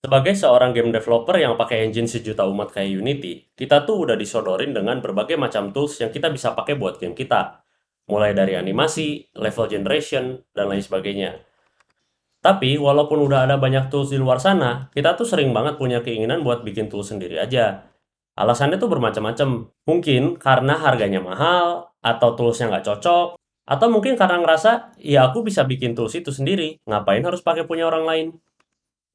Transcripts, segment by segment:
Sebagai seorang game developer yang pakai engine sejuta umat kayak Unity, kita tuh udah disodorin dengan berbagai macam tools yang kita bisa pakai buat game kita. Mulai dari animasi, level generation, dan lain sebagainya. Tapi, walaupun udah ada banyak tools di luar sana, kita tuh sering banget punya keinginan buat bikin tools sendiri aja. Alasannya tuh bermacam-macam. Mungkin karena harganya mahal, atau toolsnya nggak cocok, atau mungkin karena ngerasa, ya aku bisa bikin tools itu sendiri, ngapain harus pakai punya orang lain.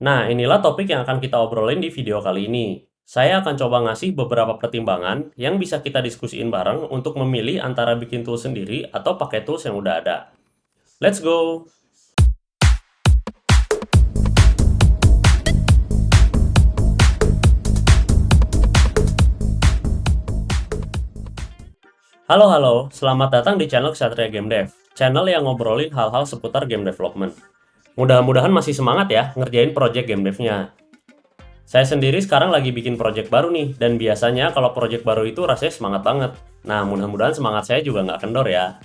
Nah, inilah topik yang akan kita obrolin di video kali ini. Saya akan coba ngasih beberapa pertimbangan yang bisa kita diskusiin bareng untuk memilih antara bikin tools sendiri atau pakai tools yang udah ada. Let's go! Halo halo, selamat datang di channel Ksatria Game Dev, channel yang ngobrolin hal-hal seputar game development. Mudah-mudahan masih semangat ya ngerjain project game devnya. Saya sendiri sekarang lagi bikin project baru nih, dan biasanya kalau project baru itu rasanya semangat banget. Nah, mudah-mudahan semangat saya juga nggak kendor ya.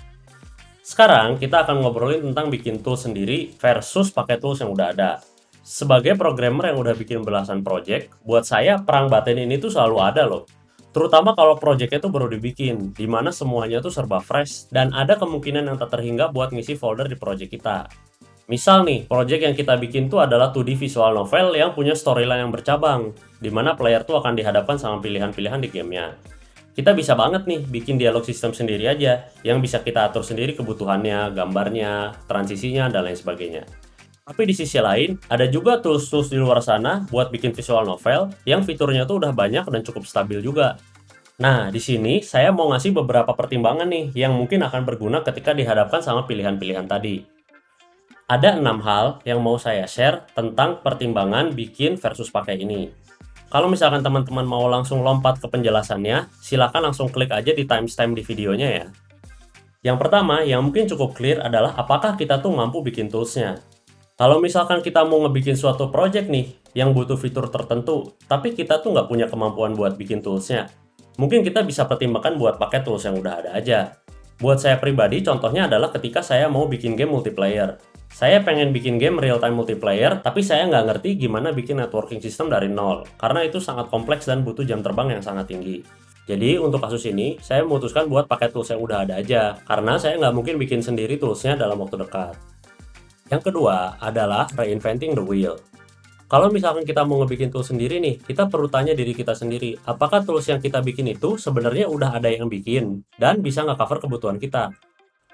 Sekarang kita akan ngobrolin tentang bikin tools sendiri versus pakai tools yang udah ada. Sebagai programmer yang udah bikin belasan project, buat saya perang batin ini tuh selalu ada loh. Terutama kalau projectnya tuh baru dibikin, dimana semuanya tuh serba fresh, dan ada kemungkinan yang tak terhingga buat ngisi folder di project kita. Misal nih, project yang kita bikin tuh adalah 2D visual novel yang punya storyline yang bercabang, di mana player tuh akan dihadapkan sama pilihan-pilihan di gamenya. Kita bisa banget nih bikin dialog sistem sendiri aja, yang bisa kita atur sendiri kebutuhannya, gambarnya, transisinya, dan lain sebagainya. Tapi di sisi lain, ada juga tools-tools di luar sana buat bikin visual novel yang fiturnya tuh udah banyak dan cukup stabil juga. Nah, di sini saya mau ngasih beberapa pertimbangan nih yang mungkin akan berguna ketika dihadapkan sama pilihan-pilihan tadi. Ada 6 hal yang mau saya share tentang pertimbangan bikin versus pakai ini. Kalau misalkan teman-teman mau langsung lompat ke penjelasannya, silakan langsung klik aja di timestamp di videonya ya. Yang pertama, yang mungkin cukup clear adalah apakah kita tuh mampu bikin toolsnya. Kalau misalkan kita mau ngebikin suatu project nih, yang butuh fitur tertentu, tapi kita tuh nggak punya kemampuan buat bikin toolsnya, mungkin kita bisa pertimbangkan buat pakai tools yang udah ada aja. Buat saya pribadi, contohnya adalah ketika saya mau bikin game multiplayer. Saya pengen bikin game real-time multiplayer, tapi saya nggak ngerti gimana bikin networking system dari nol, karena itu sangat kompleks dan butuh jam terbang yang sangat tinggi. Jadi, untuk kasus ini, saya memutuskan buat pakai tools yang udah ada aja, karena saya nggak mungkin bikin sendiri toolsnya dalam waktu dekat. Yang kedua adalah reinventing the wheel. Kalau misalkan kita mau ngebikin tools sendiri nih, kita perlu tanya diri kita sendiri, apakah tools yang kita bikin itu sebenarnya udah ada yang bikin, dan bisa nggak cover kebutuhan kita.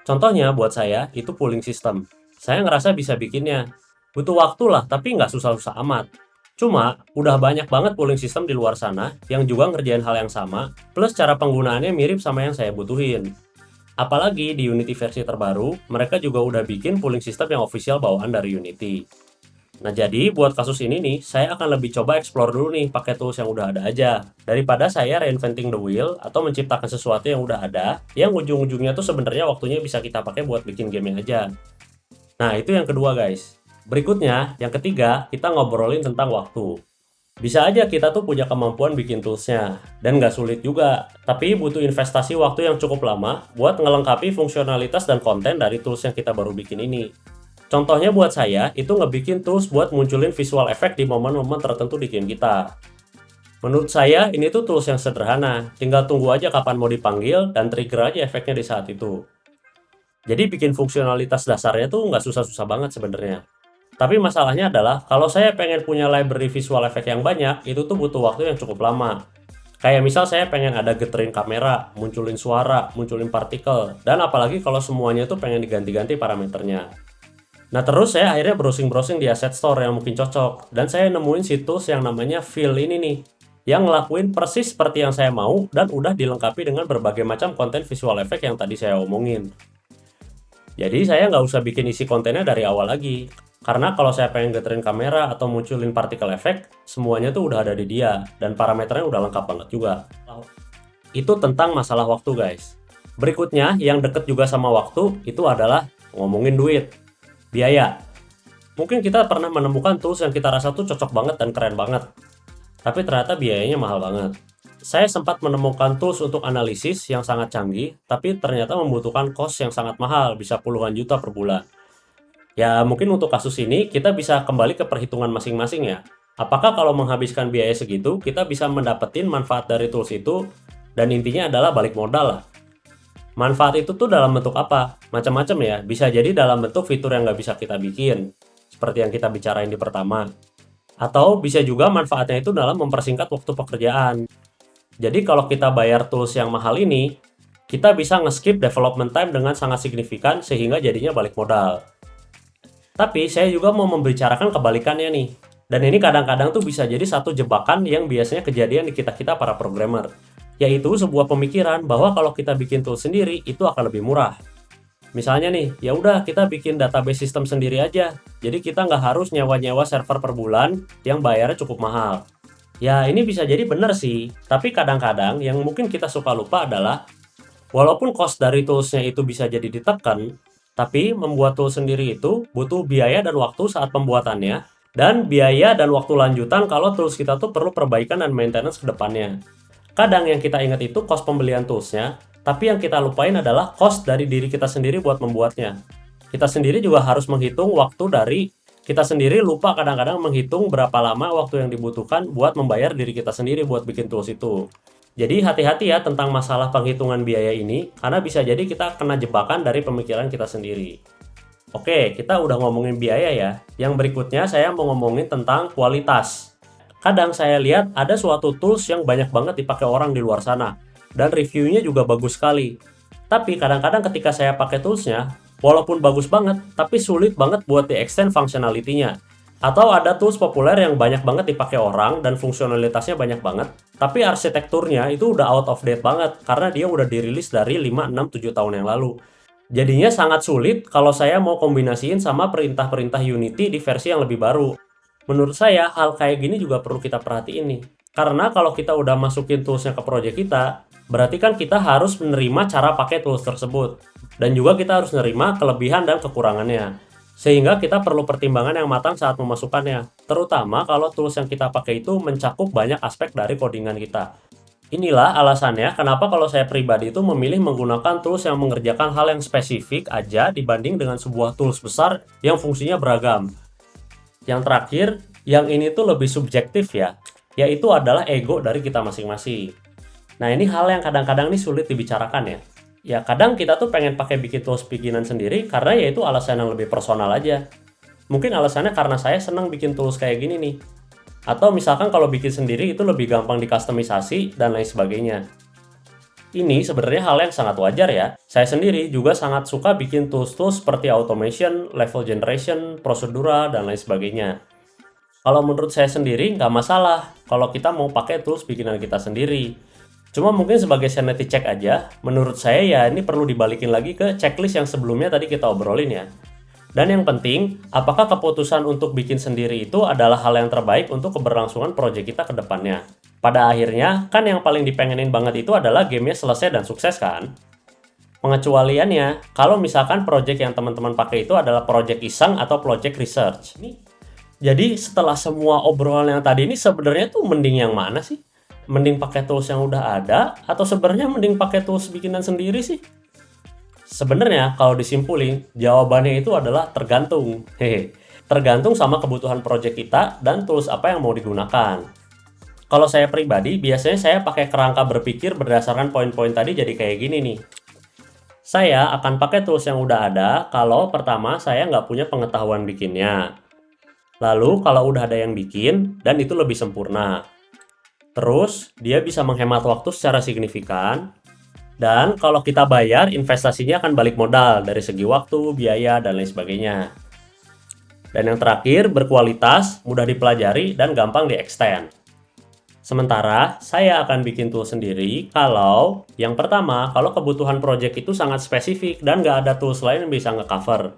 Contohnya buat saya, itu pooling system. Saya ngerasa bisa bikinnya. Butuh waktu lah, tapi nggak susah-susah amat. Cuma, udah banyak banget pooling system di luar sana yang juga ngerjain hal yang sama, plus cara penggunaannya mirip sama yang saya butuhin. Apalagi di Unity versi terbaru, mereka juga udah bikin pooling system yang official bawaan dari Unity. Nah, jadi buat kasus ini nih, saya akan lebih coba explore dulu nih pakai tools yang udah ada aja. Daripada saya reinventing the wheel atau menciptakan sesuatu yang udah ada, yang ujung-ujungnya tuh sebenarnya waktunya bisa kita pakai buat bikin game aja. Nah, itu yang kedua guys. Berikutnya, yang ketiga, kita ngobrolin tentang waktu. Bisa aja kita tuh punya kemampuan bikin toolsnya, dan nggak sulit juga. Tapi butuh investasi waktu yang cukup lama buat ngelengkapi fungsionalitas dan konten dari tools yang kita baru bikin ini. Contohnya buat saya, itu ngebikin tools buat munculin visual effect di momen-momen tertentu di game kita. Menurut saya, ini tuh tools yang sederhana, tinggal tunggu aja kapan mau dipanggil dan trigger aja efeknya di saat itu. Jadi bikin fungsionalitas dasarnya tuh nggak susah-susah banget sebenarnya. Tapi masalahnya adalah, kalau saya pengen punya library visual effect yang banyak, itu tuh butuh waktu yang cukup lama. Kayak misal saya pengen ada geterin kamera, munculin suara, munculin partikel, dan apalagi kalau semuanya tuh pengen diganti-ganti parameternya. Nah, terus saya akhirnya browsing-browsing di asset store yang mungkin cocok, dan saya nemuin situs yang namanya Fill ini nih, yang ngelakuin persis seperti yang saya mau dan udah dilengkapi dengan berbagai macam konten visual effect yang tadi saya omongin. Jadi saya nggak usah bikin isi kontennya dari awal lagi, karena kalau saya pengen geterin kamera atau munculin particle effect, semuanya tuh udah ada di dia, dan parameternya udah lengkap banget juga. Itu tentang masalah waktu guys. Berikutnya, yang deket juga sama waktu, itu adalah ngomongin duit. Biaya. Mungkin kita pernah menemukan tools yang kita rasa tuh cocok banget dan keren banget, tapi ternyata biayanya mahal banget. Saya sempat menemukan tools untuk analisis yang sangat canggih, tapi ternyata membutuhkan cost yang sangat mahal, bisa puluhan juta per bulan. Ya, mungkin untuk kasus ini kita bisa kembali ke perhitungan masing-masing ya. Apakah kalau menghabiskan biaya segitu, kita bisa mendapatkan manfaat dari tools itu, dan intinya adalah balik modal lah. Manfaat itu tuh dalam bentuk apa? Macam-macam ya, bisa jadi dalam bentuk fitur yang nggak bisa kita bikin, seperti yang kita bicarain di pertama. Atau bisa juga manfaatnya itu dalam mempersingkat waktu pekerjaan. Jadi kalau kita bayar tools yang mahal ini, kita bisa nge-skip development time dengan sangat signifikan sehingga jadinya balik modal. Tapi saya juga mau membicarakan kebalikannya nih. Dan ini kadang-kadang tuh bisa jadi satu jebakan yang biasanya kejadian di kita-kita para programmer. Yaitu sebuah pemikiran bahwa kalau kita bikin tool sendiri itu akan lebih murah. Misalnya nih, ya udah kita bikin database sistem sendiri aja. Jadi kita nggak harus nyewa-nyewa server per bulan yang bayarnya cukup mahal. Ya ini bisa jadi bener sih, tapi kadang-kadang yang mungkin kita suka lupa adalah walaupun cost dari toolsnya itu bisa jadi ditekan, tapi membuat tool sendiri itu butuh biaya dan waktu saat pembuatannya, dan biaya dan waktu lanjutan kalau tools kita tuh perlu perbaikan dan maintenance ke depannya. Kadang yang kita ingat itu cost pembelian toolsnya, tapi yang kita lupain adalah cost dari diri kita sendiri buat membuatnya. Kita sendiri juga harus menghitung waktu dari kita sendiri lupa kadang-kadang menghitung berapa lama waktu yang dibutuhkan buat membayar diri kita sendiri buat bikin tools itu. Jadi hati-hati ya tentang masalah penghitungan biaya ini, karena bisa jadi kita kena jebakan dari pemikiran kita sendiri. Oke, kita udah ngomongin biaya ya. Yang berikutnya saya mau ngomongin tentang kualitas. Kadang saya lihat ada suatu tools yang banyak banget dipakai orang di luar sana, dan reviewnya juga bagus sekali. Tapi kadang-kadang ketika saya pakai toolsnya, walaupun bagus banget, tapi sulit banget buat di-extend functionality-nya. Atau ada tools populer yang banyak banget dipakai orang dan fungsionalitasnya banyak banget, tapi arsitekturnya itu udah out of date banget karena dia udah dirilis dari 5, 6, 7 tahun yang lalu. Jadinya sangat sulit kalau saya mau kombinasiin sama perintah-perintah Unity di versi yang lebih baru. Menurut saya, hal kayak gini juga perlu kita perhatiin nih. Karena kalau kita udah masukin toolsnya ke project kita, berarti kan kita harus menerima cara pakai tools tersebut. Dan juga kita harus menerima kelebihan dan kekurangannya. Sehingga kita perlu pertimbangan yang matang saat memasukkannya. Terutama kalau tools yang kita pakai itu mencakup banyak aspek dari codingan kita. Inilah alasannya kenapa kalau saya pribadi itu memilih menggunakan tools yang mengerjakan hal yang spesifik aja dibanding dengan sebuah tools besar yang fungsinya beragam. Yang terakhir, yang ini tuh lebih subjektif ya, yaitu adalah ego dari kita masing-masing. Nah ini hal yang kadang-kadang nih sulit dibicarakan ya. Ya kadang kita tuh pengen pakai bikin tools bikinan sendiri karena ya itu alasan yang lebih personal aja. Mungkin alasannya karena saya senang bikin tools kayak gini nih. Atau misalkan kalau bikin sendiri itu lebih gampang dikustomisasi dan lain sebagainya. Ini sebenarnya hal yang sangat wajar ya. Saya sendiri juga sangat suka bikin tools-tools seperti automation, level generation, prosedural, dan lain sebagainya. Kalau menurut saya sendiri nggak masalah kalau kita mau pakai tools bikinan kita sendiri. Cuma mungkin sebagai sanity check aja, menurut saya ya ini perlu dibalikin lagi ke checklist yang sebelumnya tadi kita obrolin ya. Dan yang penting, apakah keputusan untuk bikin sendiri itu adalah hal yang terbaik untuk keberlangsungan proyek kita ke depannya. Pada akhirnya, kan yang paling dipengenin banget itu adalah gamenya selesai dan sukses kan? Pengecualiannya, kalau misalkan proyek yang teman-teman pakai itu adalah proyek iseng atau proyek research. Jadi setelah semua obrolan yang tadi ini sebenarnya tuh mending yang mana sih? Mending pakai tools yang udah ada atau sebenarnya mending pakai tools bikinan sendiri sih? Sebenarnya kalau disimpulin, jawabannya itu adalah tergantung. Tergantung sama kebutuhan proyek kita dan tools apa yang mau digunakan. Kalau saya pribadi, biasanya saya pakai kerangka berpikir berdasarkan poin-poin tadi jadi kayak gini nih. Saya akan pakai tools yang udah ada kalau pertama saya nggak punya pengetahuan bikinnya. Lalu kalau udah ada yang bikin dan itu lebih sempurna. Terus dia bisa menghemat waktu secara signifikan. Dan kalau kita bayar, investasinya akan balik modal dari segi waktu, biaya, dan lain sebagainya. Dan yang terakhir, berkualitas, mudah dipelajari, dan gampang di-extend. Sementara, saya akan bikin tool sendiri kalau yang pertama, kalau kebutuhan project itu sangat spesifik dan nggak ada tools lain yang bisa nge-cover.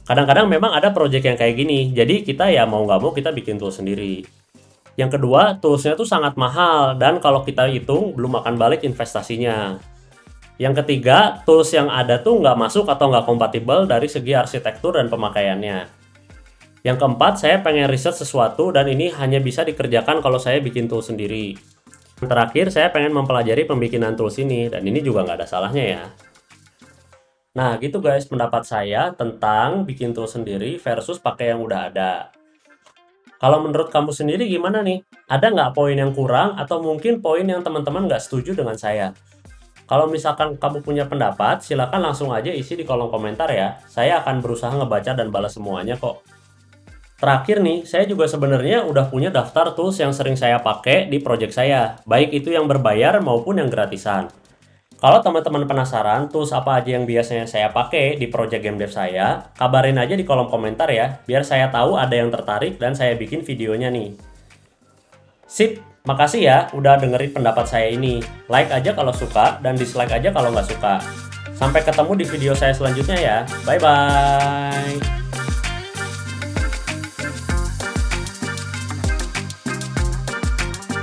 Kadang-kadang memang ada project yang kayak gini, jadi kita ya mau nggak mau kita bikin tool sendiri. Yang kedua, toolsnya tuh sangat mahal, dan kalau kita hitung, belum akan balik investasinya. Yang ketiga, tools yang ada tuh nggak masuk atau nggak kompatibel dari segi arsitektur dan pemakaiannya. Yang keempat, saya pengen riset sesuatu dan ini hanya bisa dikerjakan kalau saya bikin tool sendiri. Yang terakhir, saya pengen mempelajari pembikinan tools ini dan ini juga nggak ada salahnya ya. Nah gitu guys pendapat saya tentang bikin tool sendiri versus pakai yang udah ada. Kalau menurut kamu sendiri gimana nih? Ada nggak poin yang kurang atau mungkin poin yang teman-teman nggak setuju dengan saya? Kalau misalkan kamu punya pendapat, silakan langsung aja isi di kolom komentar ya. Saya akan berusaha ngebaca dan balas semuanya kok. Terakhir nih, saya juga sebenarnya udah punya daftar tools yang sering saya pakai di project saya, baik itu yang berbayar maupun yang gratisan. Kalau teman-teman penasaran tools apa aja yang biasanya saya pakai di project game dev saya, kabarin aja di kolom komentar ya, biar saya tahu ada yang tertarik dan saya bikin videonya nih. Sip, makasih ya udah dengerin pendapat saya ini. Like aja kalau suka dan dislike aja kalau nggak suka. Sampai ketemu di video saya selanjutnya ya. Bye-bye.